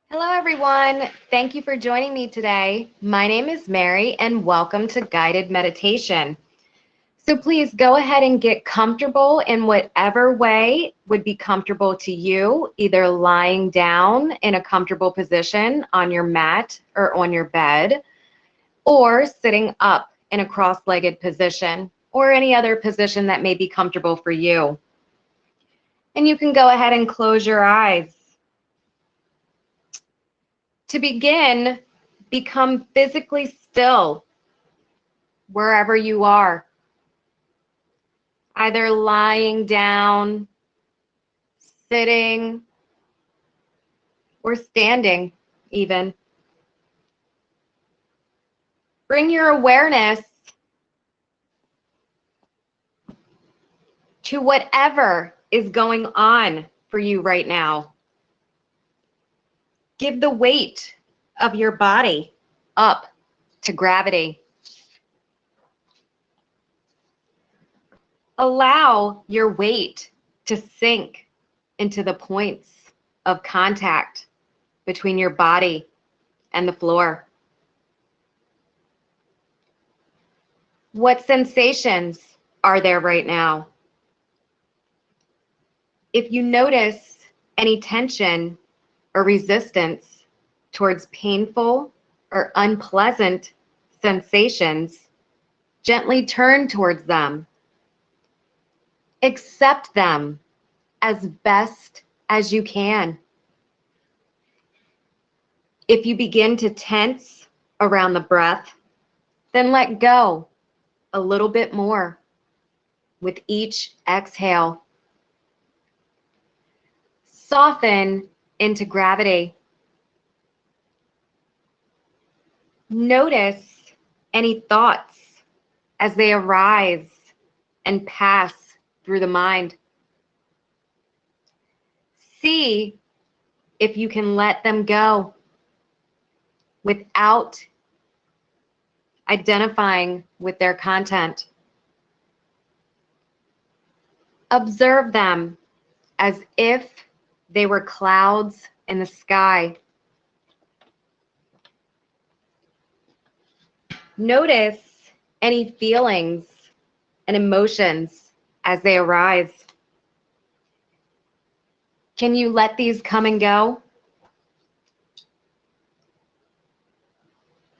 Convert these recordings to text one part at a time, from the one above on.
Hello, everyone. Thank you for joining me today. My name is Mary, and welcome to Guided Meditation. So please go ahead and get comfortable in whatever way would be comfortable to you, either lying down in a comfortable position on your mat or on your bed, or sitting up in a cross-legged position, or any other position that may be comfortable for you. And you can go ahead and close your eyes. To begin, become physically still wherever you are, either lying down, sitting, or standing even. Bring your awareness to whatever is going on for you right now. Give the weight of your body up to gravity. Allow your weight to sink into the points of contact between your body and the floor. What sensations are there right now? If you notice any tension or resistance towards painful or unpleasant sensations, gently turn towards them. Accept them as best as you can. If you begin to tense around the breath, then let go a little bit more with each exhale. Soften into gravity. Notice any thoughts as they arise and pass through the mind. See if you can let them go without identifying with their content. Observe them as if they were clouds in the sky. Notice any feelings and emotions as they arise. Can you let these come and go?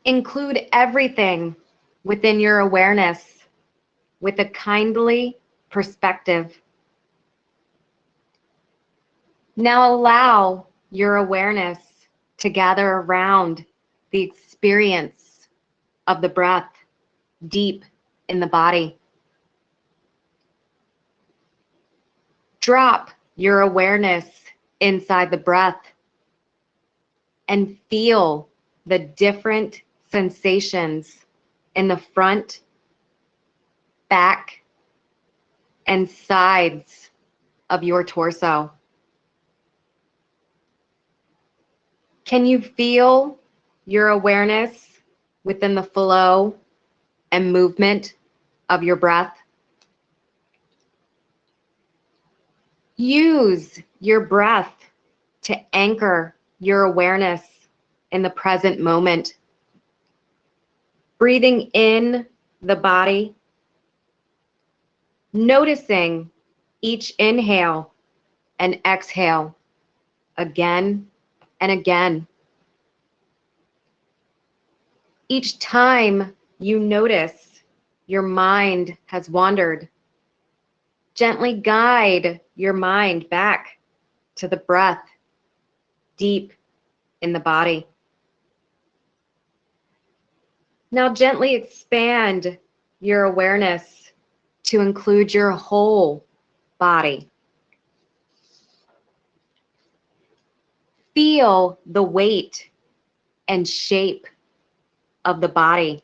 Include everything within your awareness with a kindly perspective. Now allow your awareness to gather around the experience of the breath deep in the body. Drop your awareness inside the breath and feel the different sensations in the front, back, and sides of your torso. Can you feel your awareness within the flow and movement of your breath? Use your breath to anchor your awareness in the present moment. Breathing in the body, noticing each inhale and exhale again and again. Each time you notice your mind has wandered, gently guide your mind back to the breath deep in the body. Now gently expand your awareness to include your whole body. Feel the weight and shape of the body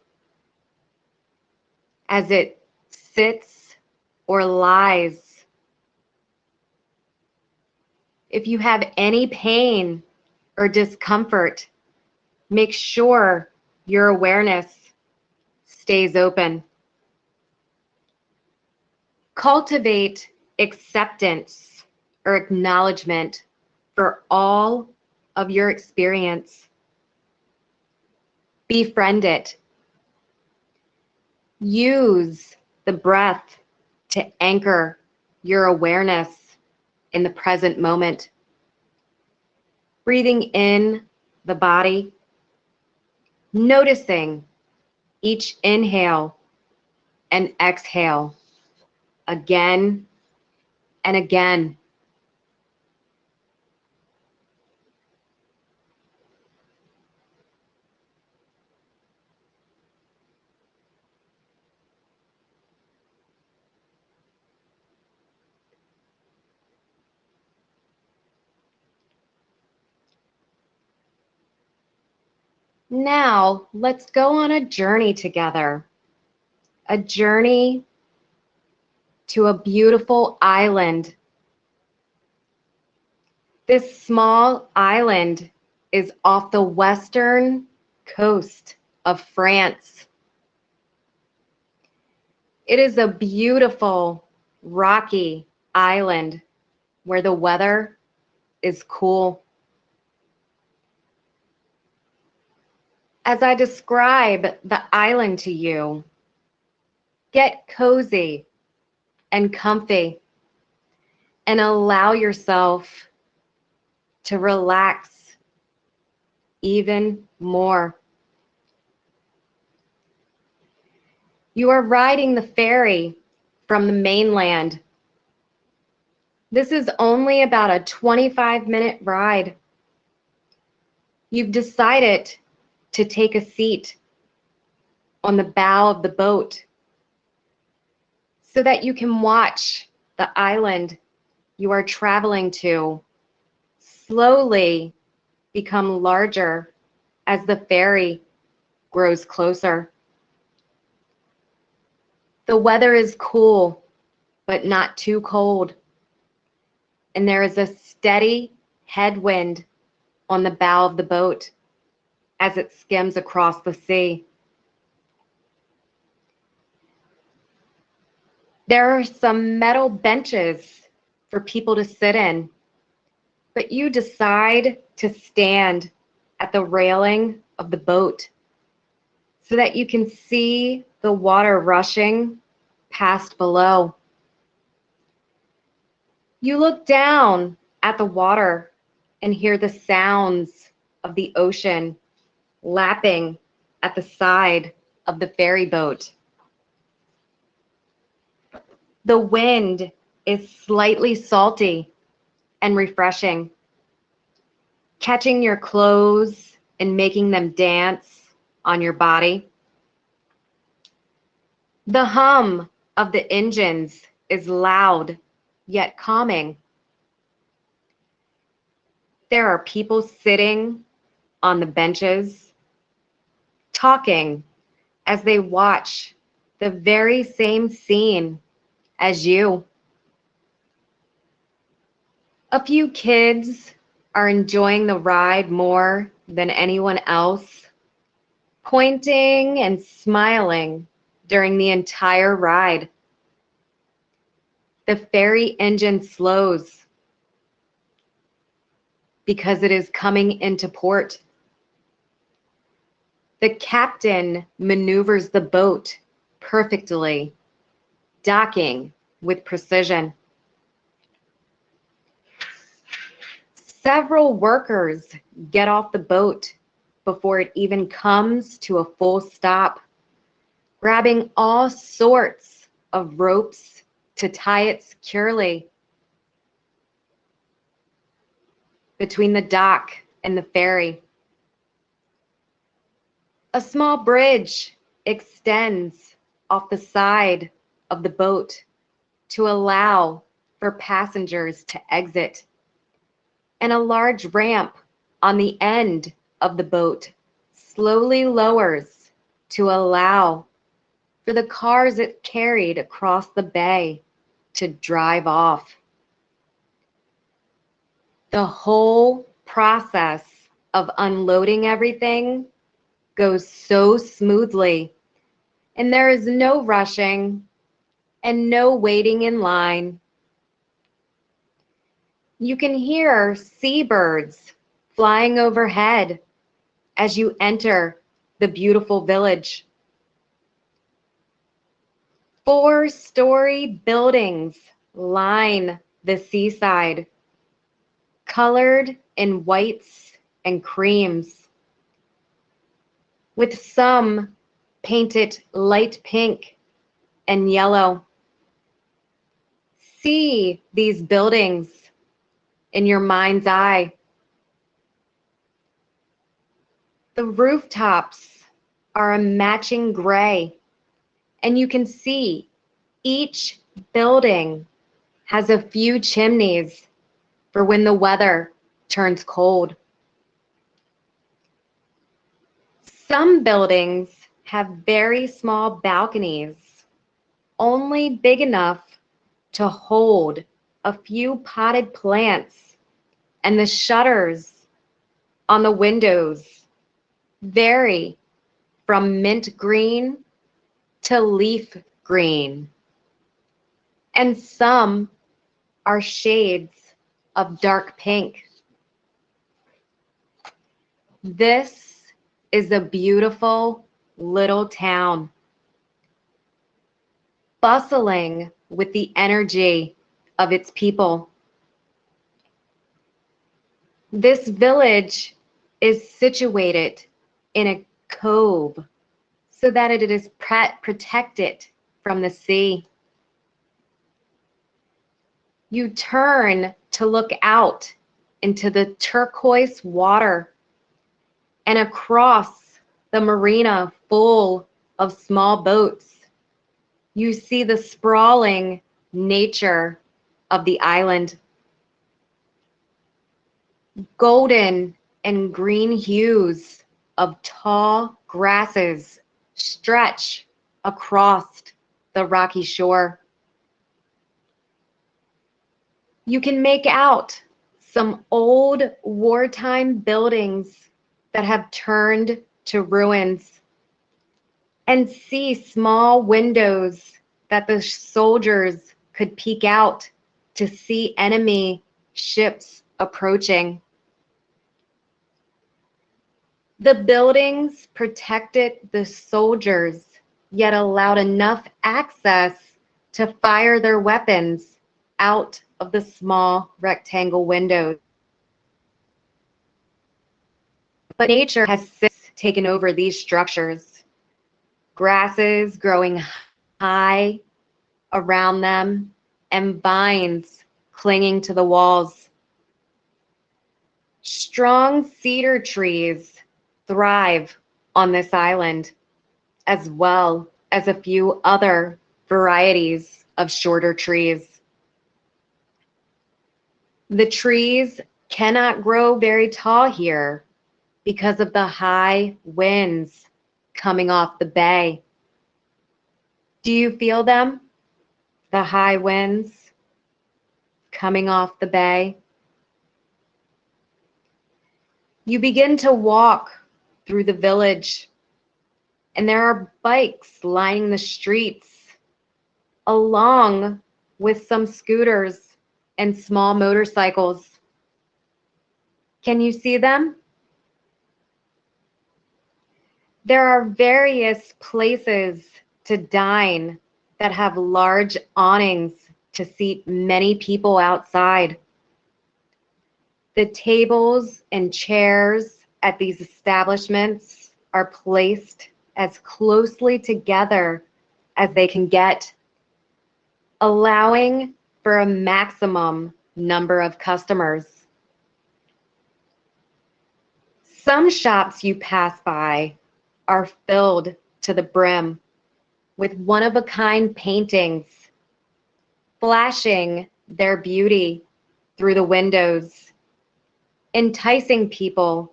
as it sits or lies. If you have any pain or discomfort, make sure your awareness stays open. Cultivate acceptance or acknowledgement for all of your experience. Befriend it. Use the breath to anchor your awareness in the present moment. Breathing in the body, noticing each inhale and exhale again and again. Now, let's go on a journey together. A journey to a beautiful island. This small island is off the western coast of France. It is a beautiful, rocky island where the weather is cool. As I describe the island to you, get cozy and comfy and allow yourself to relax even more. You are riding the ferry from the mainland. This is only about a 25-minute ride. You've decided to take a seat on the bow of the boat so that you can watch the island you are traveling to slowly become larger as the ferry grows closer. The weather is cool, but not too cold, and there is a steady headwind on the bow of the boat as it skims across the sea. There are some metal benches for people to sit in, but you decide to stand at the railing of the boat so that you can see the water rushing past below. You look down at the water and hear the sounds of the ocean lapping at the side of the ferry boat. The wind is slightly salty and refreshing, catching your clothes and making them dance on your body. The hum of the engines is loud yet calming. There are people sitting on the benches, talking as they watch the very same scene as you. A few kids are enjoying the ride more than anyone else, pointing and smiling during the entire ride. The ferry engine slows because it is coming into port. The captain maneuvers the boat perfectly, docking with precision. Several workers get off the boat before it even comes to a full stop, grabbing all sorts of ropes to tie it securely. Between the dock and the ferry, a small bridge extends off the side of the boat to allow for passengers to exit, and a large ramp on the end of the boat slowly lowers to allow for the cars it carried across the bay to drive off. The whole process of unloading everything goes so smoothly, and there is no rushing and no waiting in line. You can hear seabirds flying overhead as you enter the beautiful village. 4-story buildings line the seaside, colored in whites and creams, with some painted light pink and yellow. See these buildings in your mind's eye. The rooftops are a matching gray, and you can see each building has a few chimneys for when the weather turns cold. Some buildings have very small balconies, only big enough to hold a few potted plants, and the shutters on the windows vary from mint green to leaf green, and some are shades of dark pink. This is a beautiful little town, bustling with the energy of its people. This village is situated in a cove so that it is protected from the sea. You turn to look out into the turquoise water and across the marina full of small boats. You see the sprawling nature of the island. Golden and green hues of tall grasses stretch across the rocky shore. You can make out some old wartime buildings that have turned to ruins, and see small windows that the soldiers could peek out to see enemy ships approaching. The buildings protected the soldiers, yet allowed enough access to fire their weapons out of the small rectangle windows. But nature has since taken over these structures. Grasses growing high around them, and vines clinging to the walls. Strong cedar trees thrive on this island, as well as a few other varieties of shorter trees. The trees cannot grow very tall here because of the high winds coming off the bay. Do you feel them? The high winds coming off the bay. You begin to walk through the village, and there are bikes lining the streets, along with some scooters and small motorcycles. Can you see them? There are various places to dine that have large awnings to seat many people outside. The tables and chairs at these establishments are placed as closely together as they can get, allowing for a maximum number of customers. Some shops you pass by are filled to the brim with one-of-a-kind paintings, flashing their beauty through the windows, enticing people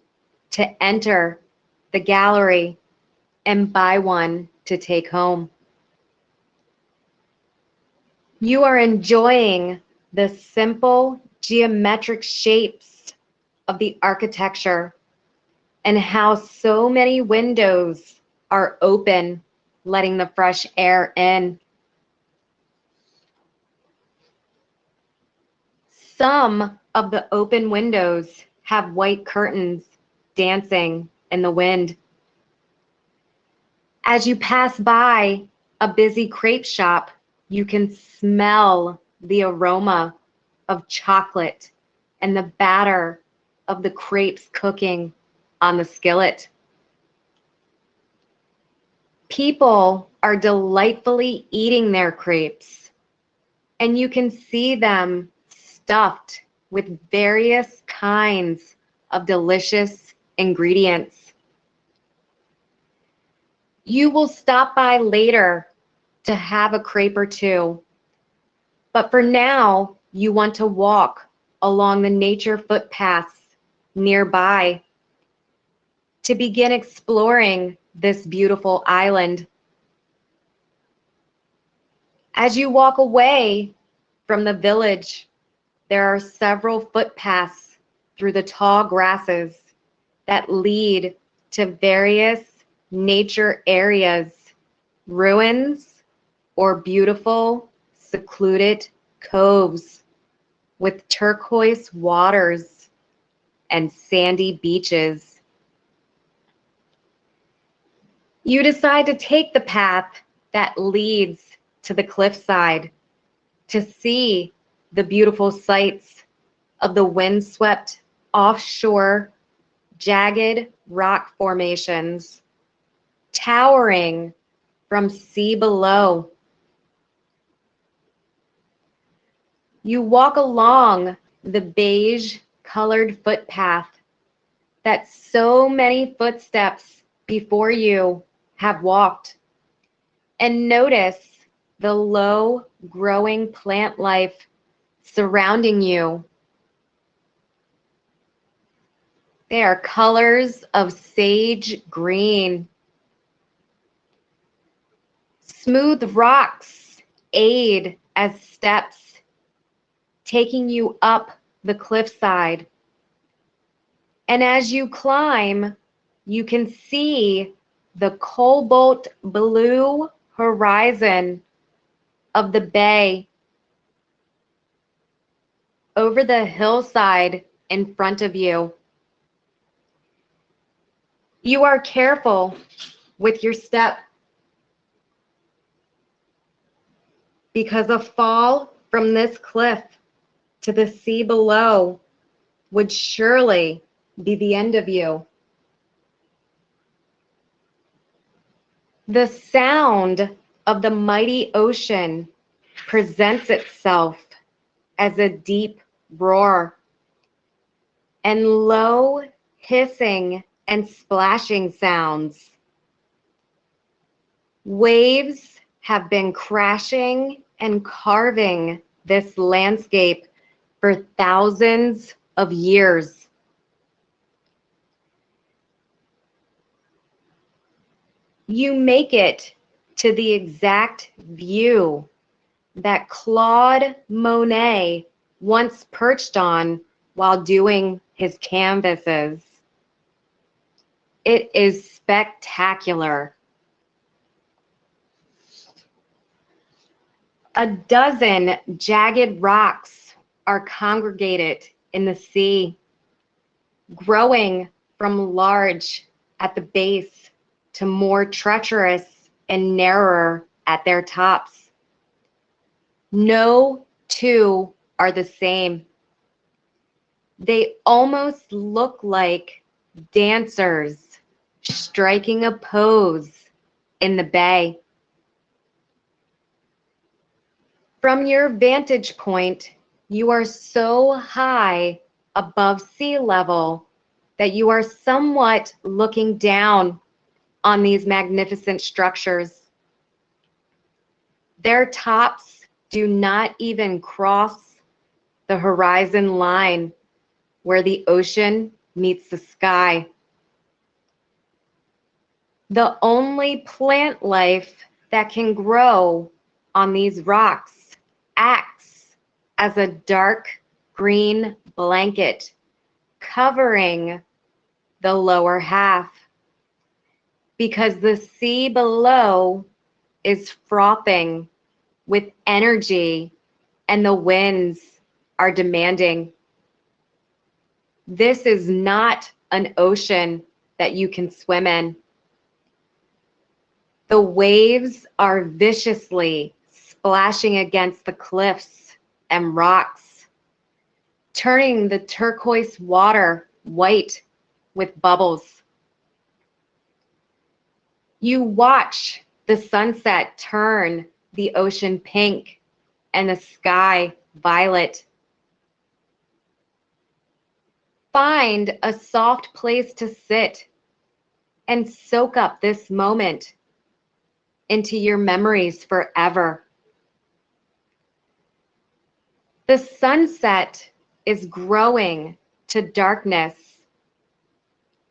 to enter the gallery and buy one to take home. You are enjoying the simple geometric shapes of the architecture and how so many windows are open, letting the fresh air in. Some of the open windows have white curtains dancing in the wind. As you pass by a busy crepe shop, you can smell the aroma of chocolate and the batter of the crepes cooking on the skillet. People are delightfully eating their crepes, and you can see them stuffed with various kinds of delicious ingredients. You will stop by later to have a crepe or two, but for now, you want to walk along the nature footpaths nearby to begin exploring this beautiful island. As you walk away from the village, there are several footpaths through the tall grasses that lead to various nature areas, ruins, or beautiful, secluded coves with turquoise waters and sandy beaches. You decide to take the path that leads to the cliffside to see the beautiful sights of the windswept offshore jagged rock formations towering from sea below. You walk along the beige-colored footpath that so many footsteps before you have walked, and notice the low growing plant life surrounding you. They are colors of sage green. Smooth rocks aid as steps, taking you up the cliffside. And as you climb, you can see the cobalt blue horizon of the bay over the hillside in front of you. You are careful with your step because a fall from this cliff to the sea below would surely be the end of you. The sound of the mighty ocean presents itself as a deep roar, and low hissing and splashing sounds. Waves have been crashing and carving this landscape for thousands of years. You make it to the exact view that Claude Monet once perched on while doing his canvases. It is spectacular. A dozen jagged rocks are congregated in the sea, growing from large at the base to more treacherous and narrower at their tops. No two are the same. They almost look like dancers striking a pose in the bay. From your vantage point, you are so high above sea level that you are somewhat looking down on these magnificent structures. Their tops do not even cross the horizon line where the ocean meets the sky. The only plant life that can grow on these rocks acts as a dark green blanket covering the lower half, because the sea below is frothing with energy and the winds are demanding. This is not an ocean that you can swim in. The waves are viciously splashing against the cliffs and rocks, turning the turquoise water white with bubbles. You watch the sunset turn the ocean pink and the sky violet. Find a soft place to sit and soak up this moment into your memories forever. The sunset is growing to darkness,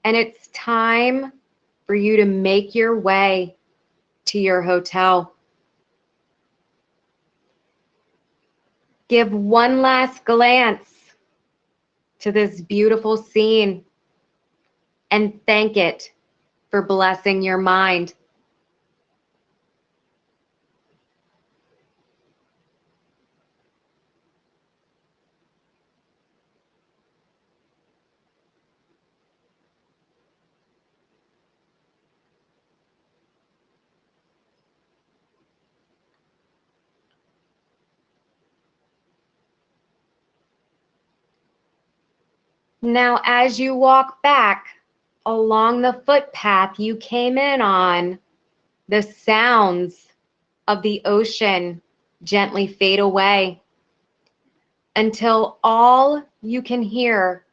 and it's time for you to make your way to your hotel. Give one last glance to this beautiful scene and thank it for blessing your mind. Now, as you walk back along the footpath you came in on, the sounds of the ocean gently fade away until all you can hear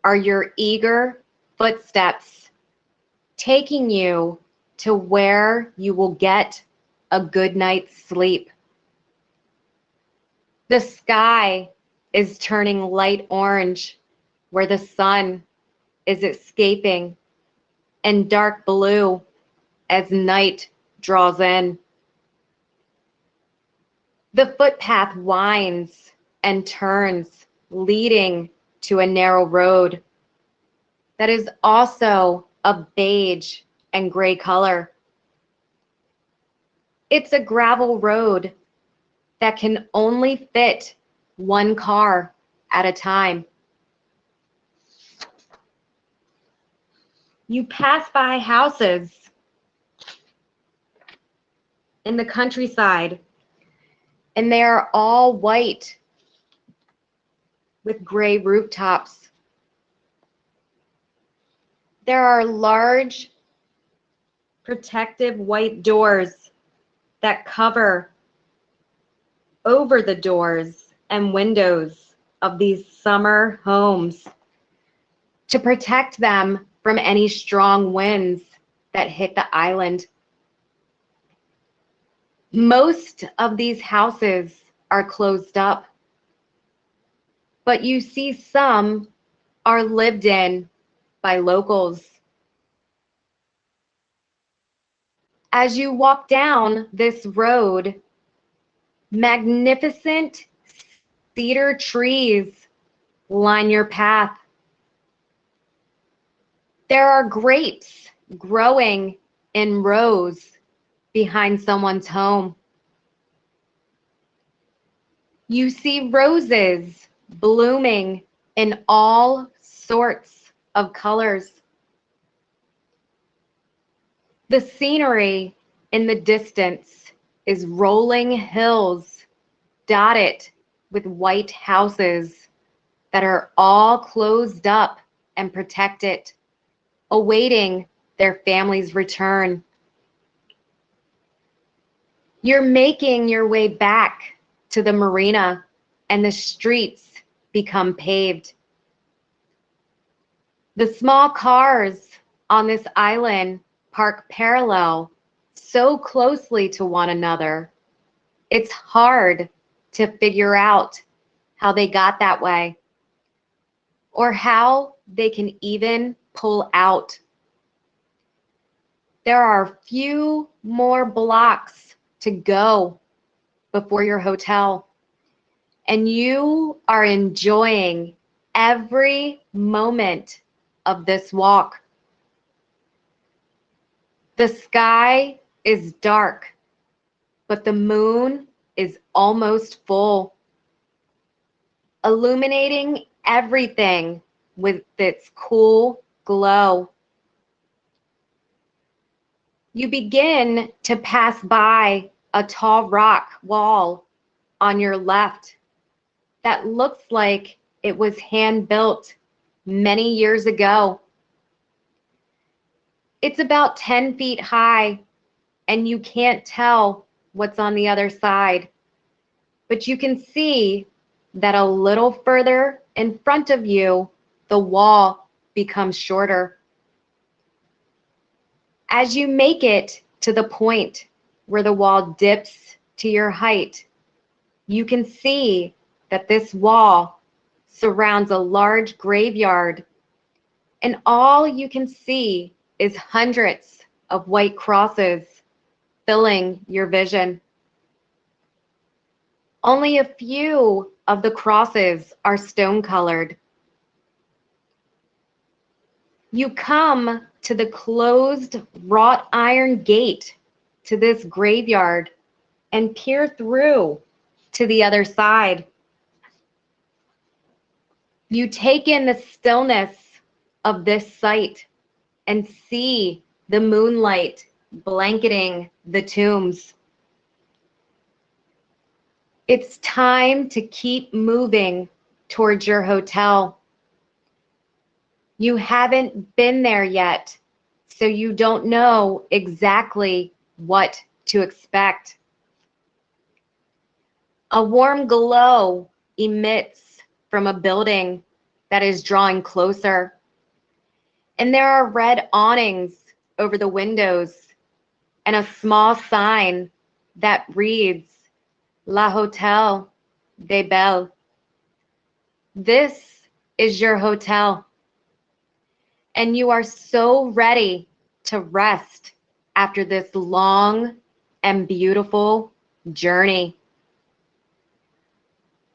are your eager footsteps taking you to where you will get a good night's sleep. The sky is turning light orange where the sun is escaping, and dark blue as night draws in. The footpath winds and turns, leading to a narrow road that is also a beige and gray color. It's a gravel road that can only fit one car at a time. You pass by houses in the countryside, and they are all white with gray rooftops. There are large protective white doors that cover over the doors and windows of these summer homes to protect them from any strong winds that hit the island. Most of these houses are closed up, but you see some are lived in by locals. As you walk down this road, magnificent cedar trees line your path. There are grapes growing in rows behind someone's home. You see roses blooming in all sorts of colors. The scenery in the distance is rolling hills dotted with white houses that are all closed up and protected, awaiting their family's return. You're making your way back to the marina, and the streets become paved. The small cars on this island park parallel so closely to one another, it's hard to figure out how they got that way or how they can even pull out. There are a few more blocks to go before your hotel, and you are enjoying every moment of this walk. The sky is dark, but the moon is almost full, illuminating everything with its cool glow. You begin to pass by a tall rock wall on your left that looks like it was hand-built many years ago. It's about 10 feet high, and you can't tell what's on the other side, but you can see that a little further in front of you, the wall becomes shorter. As you make it to the point where the wall dips to your height, you can see that this wall surrounds a large graveyard, and all you can see is hundreds of white crosses filling your vision. Only a few of the crosses are stone-colored. You come to the closed wrought iron gate to this graveyard and peer through to the other side. You take in the stillness of this site and see the moonlight blanketing the tombs. It's time to keep moving towards your hotel. You haven't been there yet, so you don't know exactly what to expect. A warm glow emits from a building that is drawing closer, and there are red awnings over the windows and a small sign that reads La Hotel des Belles. This is your hotel, and you are so ready to rest after this long and beautiful journey.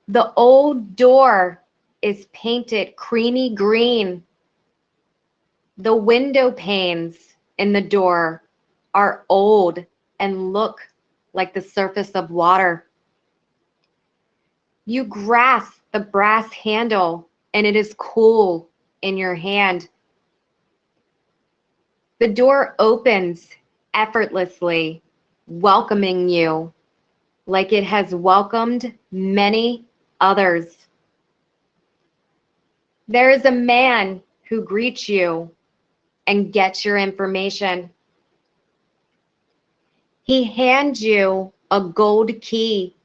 The old door is painted creamy green. The window panes in the door are old and look like the surface of water. You grasp the brass handle and it is cool in your hand. The door opens effortlessly, welcoming you like it has welcomed many others. There is a man who greets you and gets your information. He hands you a gold key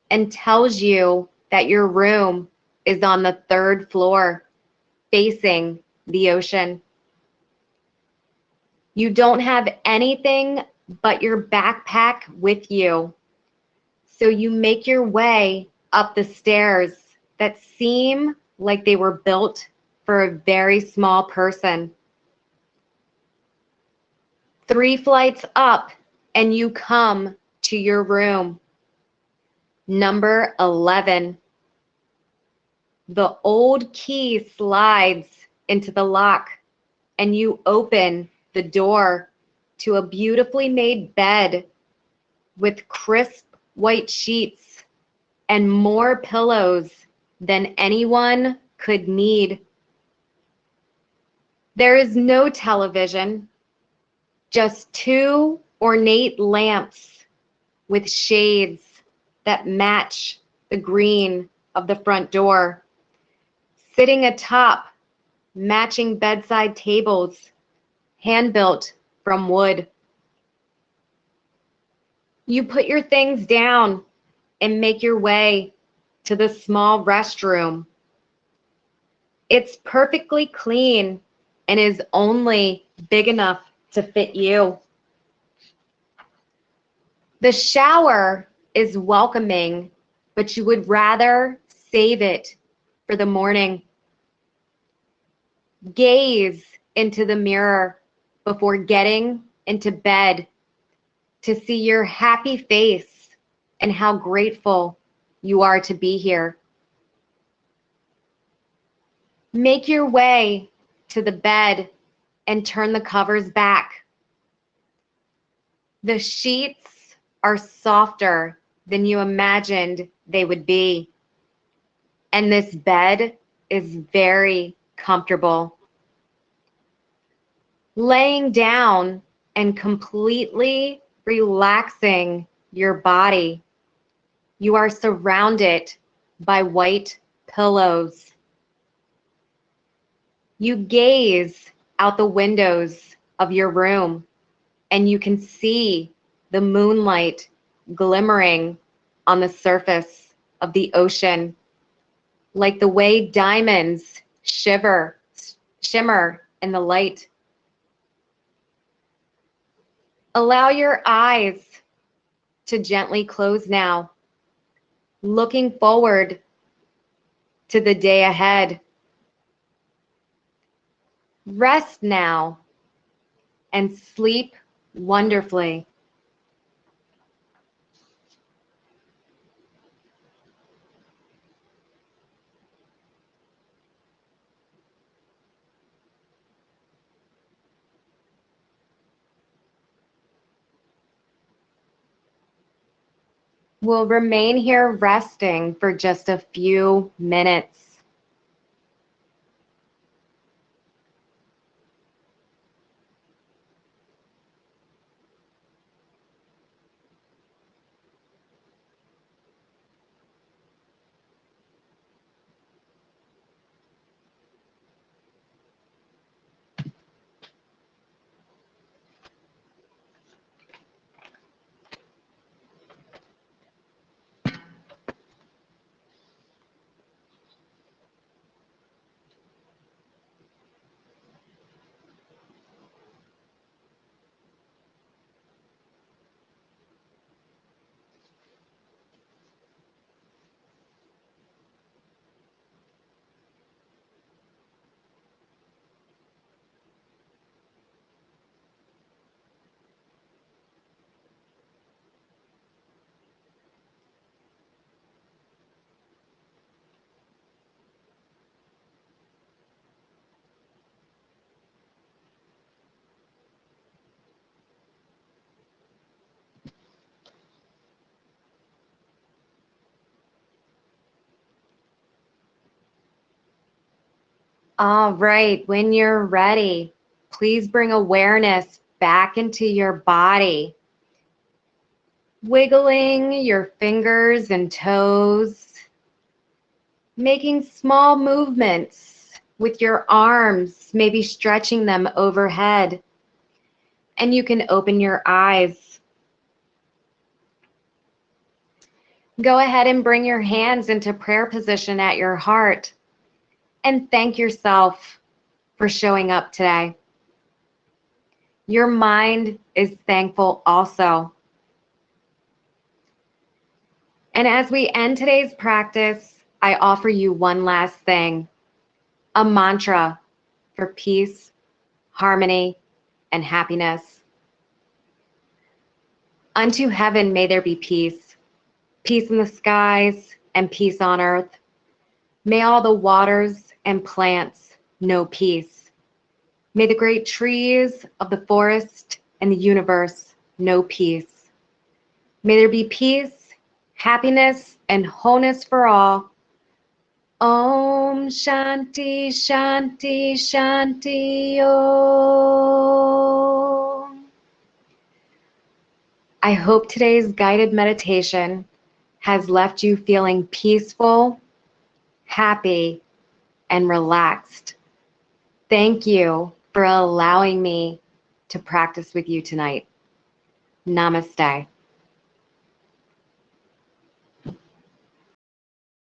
and tells you that your room is on the 3rd floor, facing the ocean. You don't have anything but your backpack with you, so you make your way up the stairs that seem like they were built for a very small person. 3 flights up, and you come to your room, number 11. The old key slides into the lock, and you open the door to a beautifully made bed with crisp white sheets and more pillows than anyone could need. There is no television, just 2 ornate lamps with shades that match the green of the front door. Sitting atop matching bedside tables, hand-built from wood. You put your things down and make your way to the small restroom. It's perfectly clean and is only big enough to fit you. The shower is welcoming, but you would rather save it for the morning. Gaze into the mirror before getting into bed to see your happy face and how grateful you are to be here. Make your way to the bed and turn the covers back. The sheets are softer than you imagined they would be. And this bed is very, comfortable. Laying down and completely relaxing your body. You are surrounded by white pillows. You gaze out the windows of your room and you can see the moonlight glimmering on the surface of the ocean, like the way diamonds shimmer in the light. Allow your eyes to gently close now, looking forward to the day ahead. Rest now and sleep wonderfully. We'll remain here resting for just a few minutes. All right, when you're ready, please bring awareness back into your body. Wiggling your fingers and toes, making small movements with your arms, maybe stretching them overhead. And you can open your eyes. Go ahead and bring your hands into prayer position at your heart and thank yourself for showing up today. Your mind is thankful also. And as we end today's practice, I offer you one last thing, a mantra for peace, harmony, and happiness. Unto heaven may there be peace, peace in the skies and peace on earth. May all the waters and plants know peace. May the great trees of the forest and the universe know peace. May there be peace, happiness, and wholeness for all. Om Shanti Shanti Shanti Om. I hope today's guided meditation has left you feeling peaceful, happy, and relaxed. Thank you for allowing me to practice with you tonight. Namaste.